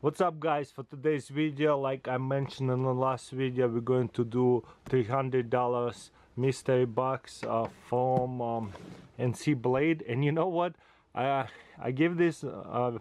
What's up guys? For today's video, like I mentioned in the last video, we're going to do $300 mystery box from NCBlade. And you know what, I give this a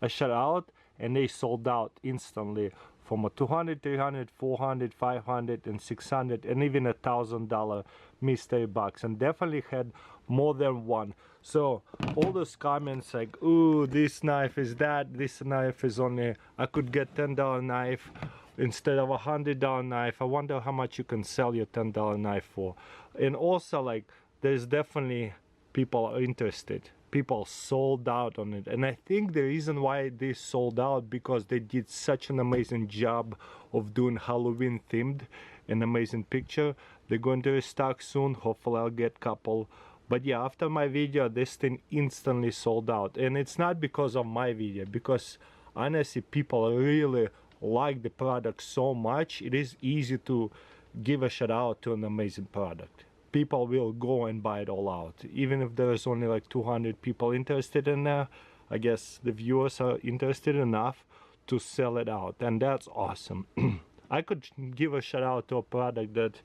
shout out and they sold out instantly from a 200, 300, 400, 500 and 600 and even $1,000 mystery box, and definitely had more than one. So all those comments like, ooh, this knife is that, this knife is only, I could get $10 knife instead of $100 knife. I wonder how much you can sell your $10 knife for. And also, like, there's definitely people are interested. People sold out on it, and I think the reason why they sold out because they did such an amazing job of doing Halloween themed, an amazing picture. They're going to restock soon. Hopefully I'll get a couple. But yeah, after my video, this thing instantly sold out, and it's not because of my video, because honestly people really like the product so much. It is easy to give a shout out to an amazing product. People will go and buy it all out, even if there's only like 200 people interested in there. I guess the viewers are interested enough to sell it out, and that's awesome. I could give a shout out to a product that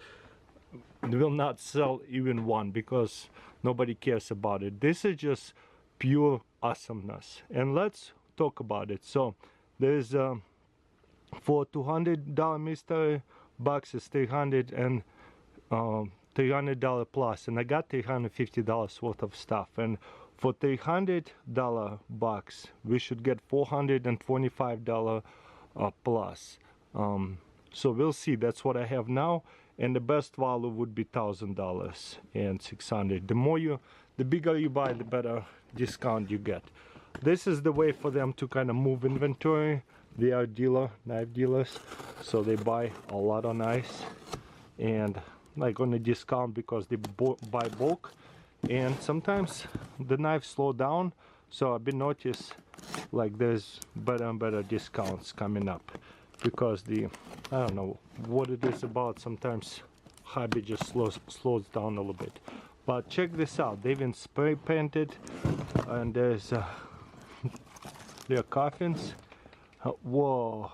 will not sell even one because nobody cares about it. This is just pure awesomeness, and let's talk about it. So there's for $200 mystery boxes, 300 and $300 plus, and I got $350 worth of stuff. And for $300 box we should get $425 plus. So we'll see. That's what I have now, and the best value would be $1,000 and $600. The bigger you buy, the better discount you get. This is the way for them to kind of move inventory. They are knife dealers, so they buy a lot of knives and like on a discount because they buy bulk, and sometimes the knives slow down. So I've been noticed like there's better and better discounts coming up because I don't know what it is about, sometimes hobby just slows down a little bit. But check this out, they've been spray painted, and there's their coffins. Whoa,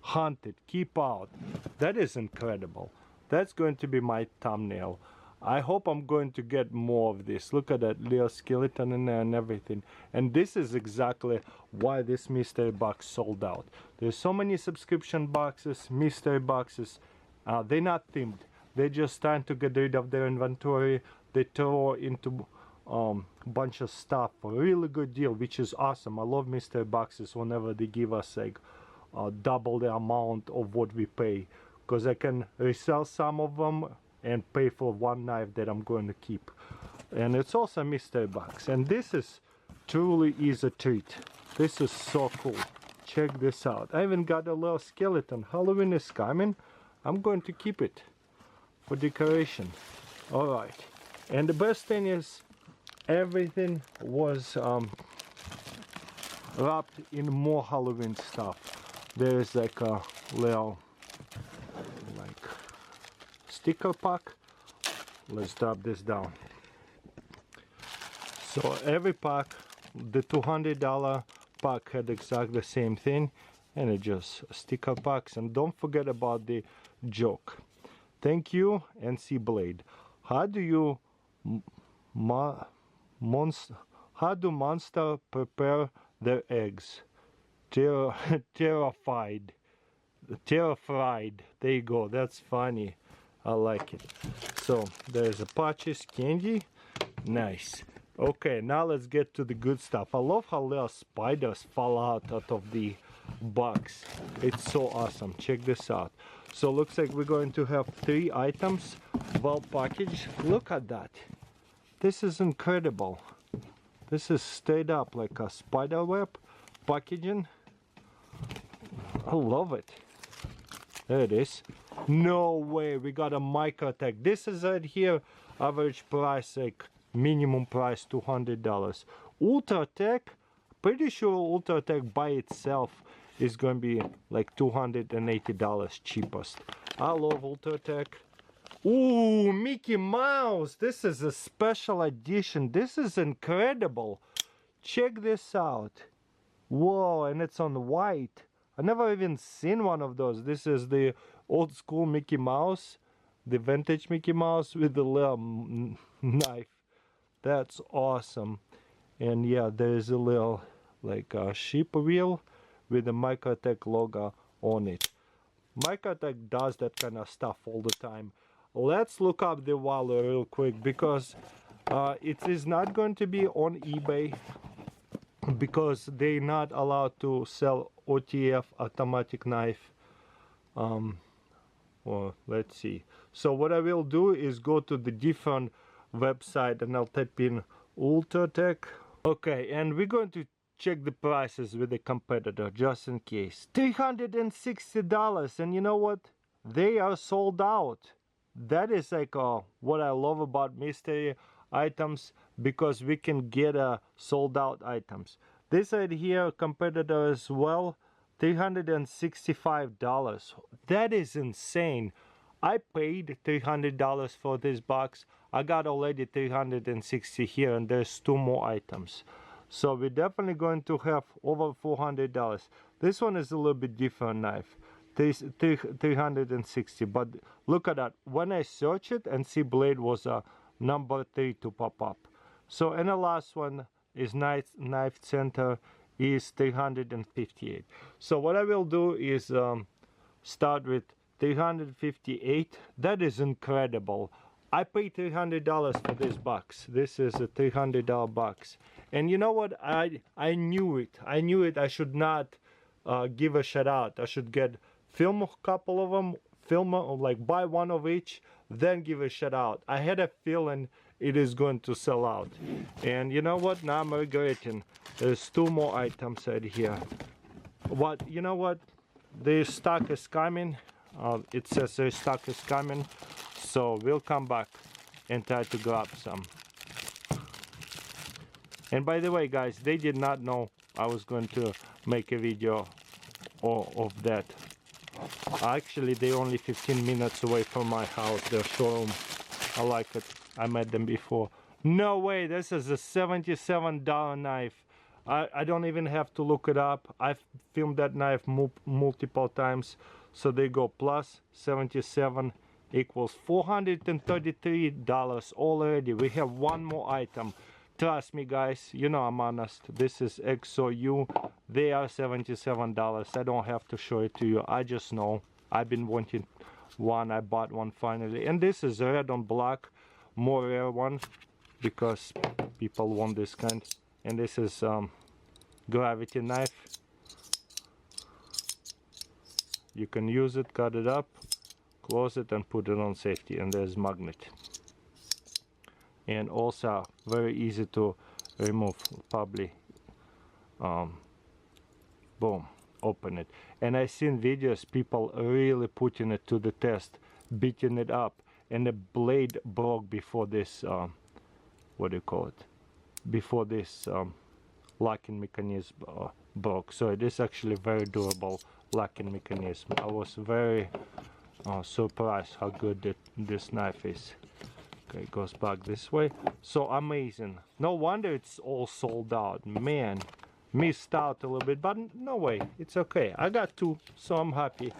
haunted, keep out. That is incredible. That's going to be my thumbnail. I hope I'm going to get more of this. Look at that little skeleton in there and everything. And this is exactly why this mystery box sold out. There's so many subscription boxes, mystery boxes. They're not themed. They're just trying to get rid of their inventory. They throw into bunch of stuff for a really good deal, which is awesome. I love mystery boxes whenever they give us like double the amount of what we pay, because I can resell some of them and pay for one knife that I'm going to keep. And it's also a mystery box, and this is truly is a treat. This is so cool. Check this out. I even got a little skeleton. Halloween is coming. I'm going to keep it for decoration. All right, and the best thing is everything was wrapped in more Halloween stuff. There's like a little sticker pack. Let's drop this down. So every pack, the $200 pack had exactly the same thing, and it just sticker packs. And don't forget about the joke. Thank you, NCBlade. How do monsters prepare their eggs? Terrified. There you go. That's funny. I like it. So there's a patches, candy. Nice. Okay, now let's get to the good stuff. I love how little spiders fall out of the box. It's so awesome. Check this out. So looks like we're going to have 3 items well packaged. Look at that. This is incredible. This is straight up like a spider web packaging. I love it. There it is. No way, we got a micro tag. This is right here, average price, like minimum price $200. Ultra tech, pretty sure Ultra tech by itself is going to be like $280 cheapest. I love Ultra tech. Ooh, Mickey Mouse! This is a special edition. This is incredible. Check this out. Whoa, and it's on white. I never even seen one of those. This is the old school Mickey Mouse, the vintage Mickey Mouse with the little knife. That's awesome. And yeah, there's a little like a sheep wheel with the Microtech logo on it. Microtech does that kind of stuff all the time. Let's look up the wallet real quick, because it is not going to be on eBay, because they're not allowed to sell OTF, automatic knife. Well, let's see. So what I will do is go to the different website and I'll type in Ultratech. Okay, and we're going to check the prices with the competitor just in case. $360, and you know what? They are sold out. That is like what I love about mystery items, because we can get sold out items. This right here, competitor as well, $365. That is insane. I paid $300 for this box. I got already $360 here, and there's 2 more items. So we're definitely going to have over $400. This one is a little bit different knife. This 360, but look at that. When I search it, NCBlade was number 3 to pop up. So, and the last one is Knife Center is 358. So what I will do is start with 358. That is incredible. I paid $300 for this box. This is a $300 box. And you know what? I knew it. I knew it. I should not give a shout out. I should film a couple of them, like buy one of each, then give a shout out. I had a feeling it is going to sell out. And you know what? Now I'm regretting. There's 2 more items right here. You know what? The stock is coming. It says the stock is coming. So we'll come back and try to grab some. And by the way, guys, they did not know I was going to make a video of that. Actually, they're only 15 minutes away from my house, their showroom. I like it. I met them before. No way, this is a $77 knife. I don't even have to look it up. I've filmed that knife multiple times. So they go plus 77 equals $433 already. We have 1 more item. Trust me, guys, you know I'm honest. This is XOU. They are $77. I don't have to show it to you. I just know. I've been wanting one. I bought one finally. And this is red on black. More rare one, because people want this kind. And this is gravity knife. You can use it, cut it up, close it, and put it on safety. And there's magnet. And also very easy to remove. Probably boom, open it. And I've seen videos people really putting it to the test, beating it up, and the blade broke before this what do you call it, before this locking mechanism broke. So it is actually very durable locking mechanism. I was very surprised how good this knife is. Okay, it goes back this way. So amazing. No wonder it's all sold out. Man, missed out a little bit, but no way. It's okay. I got 2, so I'm happy.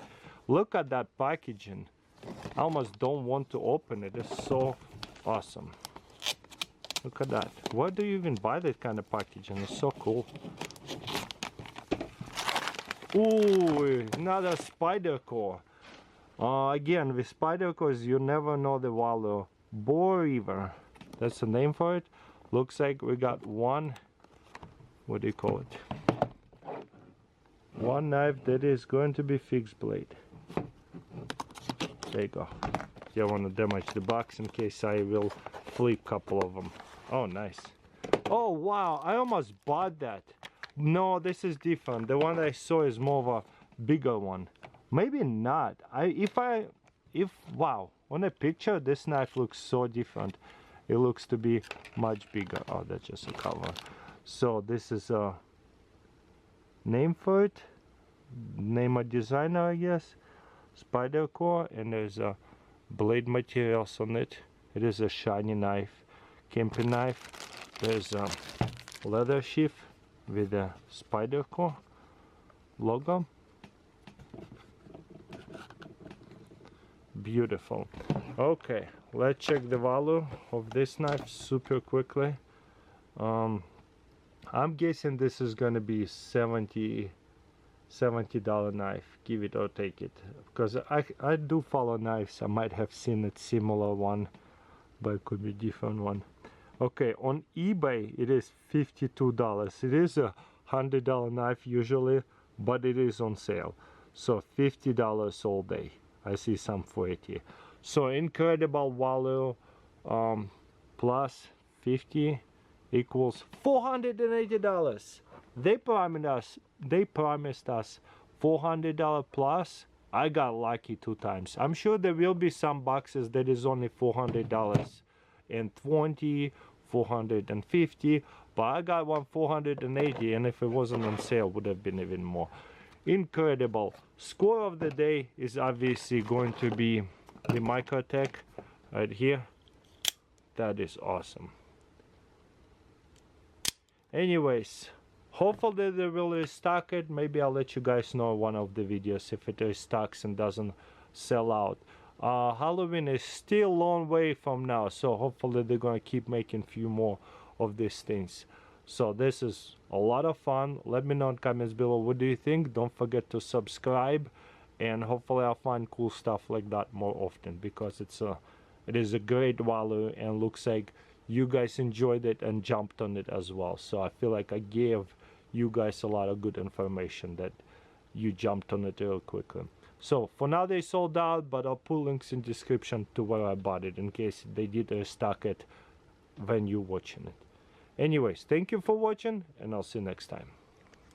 Look at that packaging. I almost don't want to open it. It's so awesome. Look at that. Where do you even buy that kind of packaging? It's so cool. Ooh, another spider core. Again, with spider cores, you never know the value. Boar Reaver, that's the name for it. Looks like we got 1, what do you call it, 1 knife that is going to be fixed blade. There you go. You don't want to damage the box in case I will flip a couple of them. Oh, nice. Oh wow, I almost bought that. No, this is different. The one I saw is more of a bigger one. Maybe not. Wow, on a picture this knife looks so different. It looks to be much bigger. Oh, that's just a cover. So this is a name for it, name of designer, I guess. Spider core, and there's a blade materials on it. It is a shiny knife, camping knife. There's a leather sheath with a spider core logo. beautiful. Okay, let's check the value of this knife super quickly. I'm guessing this is gonna be $70 knife, give it or take it, because I do follow knives. I might have seen a similar one, but it could be different one. Okay, on eBay it is $52. It is a $100 knife usually, but it is on sale, so $50 all day. I see some for it here. So incredible value. Plus 50 equals $480. They promised us $400 plus. I got lucky 2 times. I'm sure there will be some boxes that is only $400 and 20, 450, but I got one 480, and if it wasn't on sale would have been even more. Incredible. Score of the day is obviously going to be the Microtech right here. That is awesome. Anyways, hopefully they will restock it. Maybe I'll let you guys know one of the videos if it restocks and doesn't sell out. Halloween is still a long way from now, so hopefully they're gonna keep making a few more of these things. So this is a lot of fun. Let me know in comments below what do you think. Don't forget to subscribe, and hopefully I'll find cool stuff like that more often, because it is a great value and looks like you guys enjoyed it and jumped on it as well. So I feel like I gave you guys a lot of good information that you jumped on it real quickly. So for now they sold out, but I'll put links in description to where I bought it in case they did restock it when you're watching it. Anyways, thank you for watching, and I'll see you next time.